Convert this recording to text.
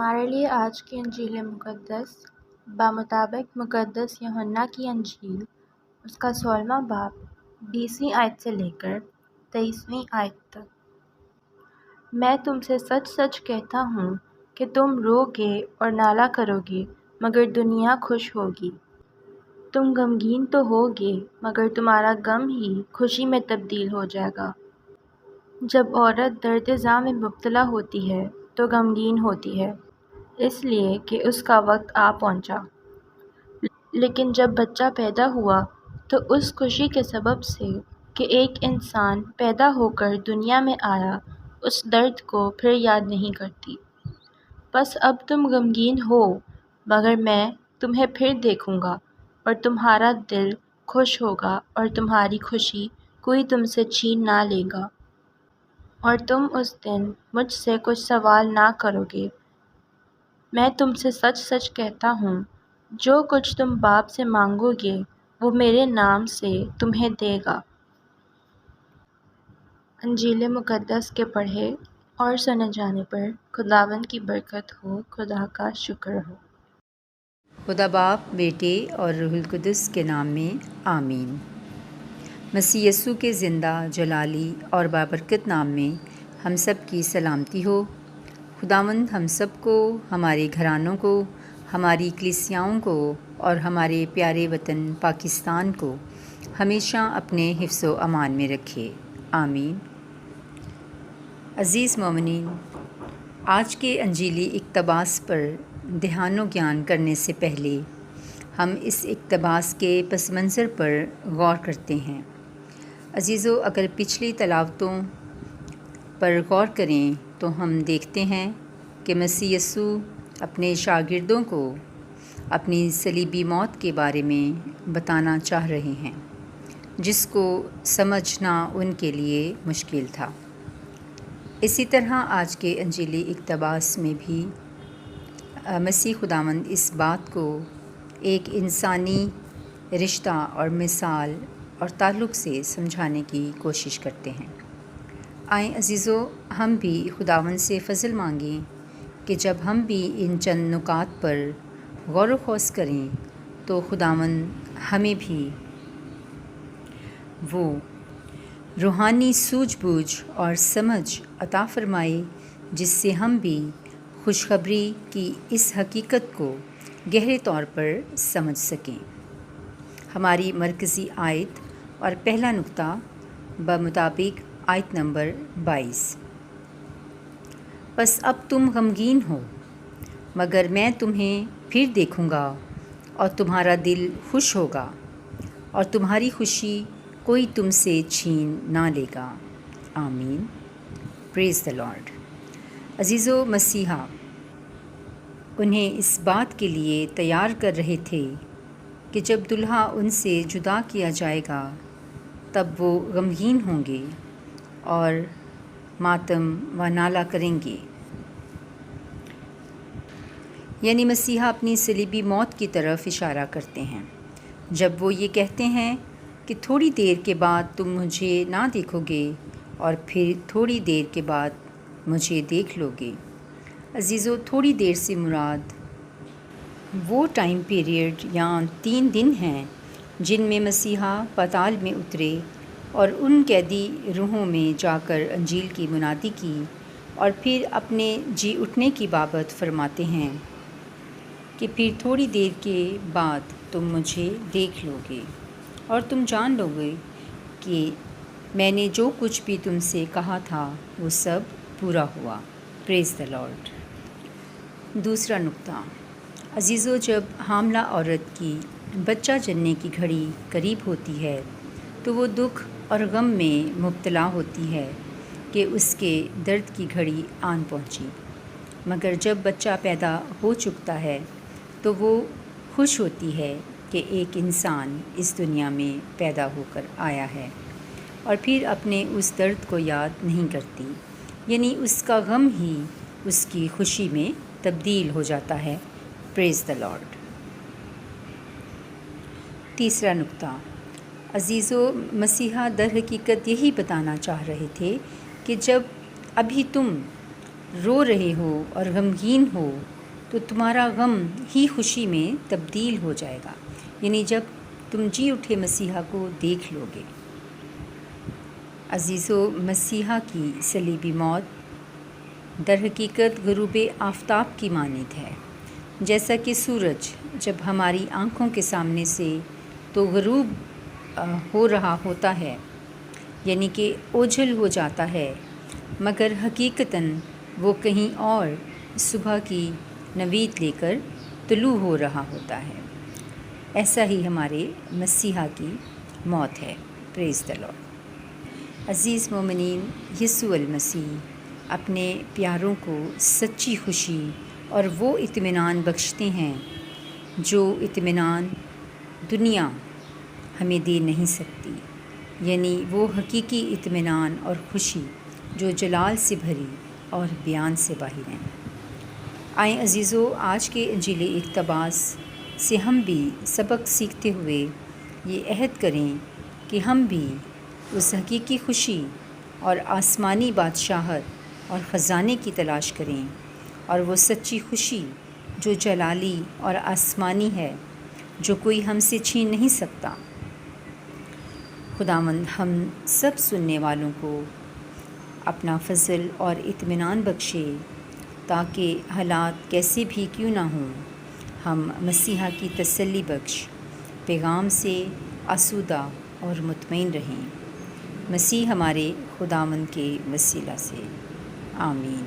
ہمارے لیے آج کی انجیل مقدس بمطابق مقدس یوحنا کی انجیل اس کا 16واں باب 20ویں آیت سے لے کر 23ویں آیت تک۔ میں تم سے سچ سچ کہتا ہوں کہ تم رو گے اور نالہ کرو گے مگر دنیا خوش ہوگی۔ تم غمگین تو ہوگے مگر تمہارا غم ہی خوشی میں تبدیل ہو جائے گا۔ جب عورت درد زا میں مبتلا ہوتی ہے تو غمگین ہوتی ہے اس لیے کہ اس کا وقت آ پہنچا، لیکن جب بچہ پیدا ہوا تو اس خوشی کے سبب سے کہ ایک انسان پیدا ہو کر دنیا میں آیا اس درد کو پھر یاد نہیں کرتی۔ بس اب تم غمگین ہو مگر میں تمہیں پھر دیکھوں گا اور تمہارا دل خوش ہوگا اور تمہاری خوشی کوئی تم سے چھین نہ لے گا، اور تم اس دن مجھ سے کچھ سوال نہ کرو گے۔ میں تم سے سچ سچ کہتا ہوں، جو کچھ تم باپ سے مانگو گے وہ میرے نام سے تمہیں دے گا۔ انجیل مقدس کے پڑھے اور سنے جانے پر خداوند کی برکت ہو، خدا کا شکر ہو۔ خدا باپ، بیٹے اور روح القدس کے نام میں آمین۔ مسیح یسوع کے زندہ، جلالی اور بابرکت نام میں ہم سب کی سلامتی ہو۔ خداوند ہم سب کو، ہمارے گھرانوں کو، ہماری کلیسیاؤں کو اور ہمارے پیارے وطن پاکستان کو ہمیشہ اپنے حفظ و امان میں رکھے، آمین۔ عزیز مومنین، آج کے انجیلی اقتباس پر دھیان و گیان کرنے سے پہلے ہم اس اقتباس کے پس منظر پر غور کرتے ہیں۔ عزیزو، اگر پچھلی تلاوتوں پر غور کریں تو ہم دیکھتے ہیں کہ مسیح یسوع اپنے شاگردوں کو اپنی صلیبی موت کے بارے میں بتانا چاہ رہے ہیں، جس کو سمجھنا ان کے لیے مشکل تھا۔ اسی طرح آج کے انجیلی اقتباس میں بھی مسیح خداوند اس بات کو ایک انسانی رشتہ اور مثال اور تعلق سے سمجھانے کی کوشش کرتے ہیں۔ آئیں عزیزو، ہم بھی خداوند سے فضل مانگیں کہ جب ہم بھی ان چند نکات پر غور و خوض کریں تو خداوند ہمیں بھی وہ روحانی سوجھ بوجھ اور سمجھ عطا فرمائے جس سے ہم بھی خوشخبری کی اس حقیقت کو گہرے طور پر سمجھ سکیں۔ ہماری مرکزی آیت اور پہلا نقطہ بمطابق آیت نمبر 22۔ بس اب تم غمگین ہو مگر میں تمہیں پھر دیکھوں گا اور تمہارا دل خوش ہوگا اور تمہاری خوشی کوئی تم سے چھین نہ لے گا، آمین۔ پریز دی لارڈ۔ عزیزو، مسیحا انہیں اس بات کے لیے تیار کر رہے تھے کہ جب دلہا ان سے جدا کیا جائے گا تب وہ غمگین ہوں گے اور ماتم و نالہ کریں گے۔ یعنی مسیحا اپنی صلیبی موت کی طرف اشارہ کرتے ہیں جب وہ یہ کہتے ہیں کہ تھوڑی دیر کے بعد تم مجھے نہ دیکھو گے اور پھر تھوڑی دیر کے بعد مجھے دیکھ لو گے۔ عزیزو، تھوڑی دیر سے مراد وہ ٹائم پیریڈ یا 3 دن ہیں جن میں مسیحا پاتال میں اترے اور ان قیدی روحوں میں جا کر انجیل کی منادی کی اور پھر اپنے جی اٹھنے کی بابت فرماتے ہیں کہ پھر تھوڑی دیر کے بعد تم مجھے دیکھ لو گے اور تم جان لو گے کہ میں نے جو کچھ بھی تم سے کہا تھا وہ سب پورا ہوا۔ پریز دی لارڈ۔ دوسرا نقطہ، عزیزو، جب حاملہ عورت کی بچہ جننے کی گھڑی قریب ہوتی ہے تو وہ دکھ اور غم میں مبتلا ہوتی ہے کہ اس کے درد کی گھڑی آن پہنچی، مگر جب بچہ پیدا ہو چکتا ہے تو وہ خوش ہوتی ہے کہ ایک انسان اس دنیا میں پیدا ہو کر آیا ہے، اور پھر اپنے اس درد کو یاد نہیں کرتی، یعنی اس کا غم ہی اس کی خوشی میں تبدیل ہو جاتا ہے۔ پریز دی لارڈ۔ تیسرا نقطہ، عزیزو، مسیحا در حقیقت یہی بتانا چاہ رہے تھے کہ جب ابھی تم رو رہے ہو اور غمگین ہو تو تمہارا غم ہی خوشی میں تبدیل ہو جائے گا، یعنی جب تم جی اٹھے مسیحا کو دیکھ لو گے۔ عزیزو، مسیحا کی صلیبی موت در حقیقت غروب آفتاب کی مانند ہے، جیسا کہ سورج جب ہماری آنکھوں کے سامنے سے تو غروب ہو رہا ہوتا ہے، یعنی کہ اوجھل ہو جاتا ہے، مگر حقیقتاً وہ کہیں اور صبح کی نوید لے کر طلوع ہو رہا ہوتا ہے۔ ایسا ہی ہمارے مسیحا کی موت ہے۔ پریز دی لارڈ۔ عزیز مومنین، یسوع المسیح اپنے پیاروں کو سچی خوشی اور وہ اطمینان بخشتے ہیں جو اطمینان دنیا ہمیں دے نہیں سکتی، یعنی وہ حقیقی اطمینان اور خوشی جو جلال سے بھری اور بیان سے باہر ہیں۔ آئیں عزیزو، آج کے انجیل اقتباس سے ہم بھی سبق سیکھتے ہوئے یہ عہد کریں کہ ہم بھی اس حقیقی خوشی اور آسمانی بادشاہت اور خزانے کی تلاش کریں، اور وہ سچی خوشی جو جلالی اور آسمانی ہے، جو کوئی ہم سے چھین نہیں سکتا۔ خداوند ہم سب سننے والوں کو اپنا فضل اور اطمینان بخشے، تاکہ حالات کیسے بھی کیوں نہ ہوں، ہم مسیحا کی تسلی بخش پیغام سے آسودہ اور مطمئن رہیں۔ مسیح ہمارے خداوند کے وسیلہ سے، آمین۔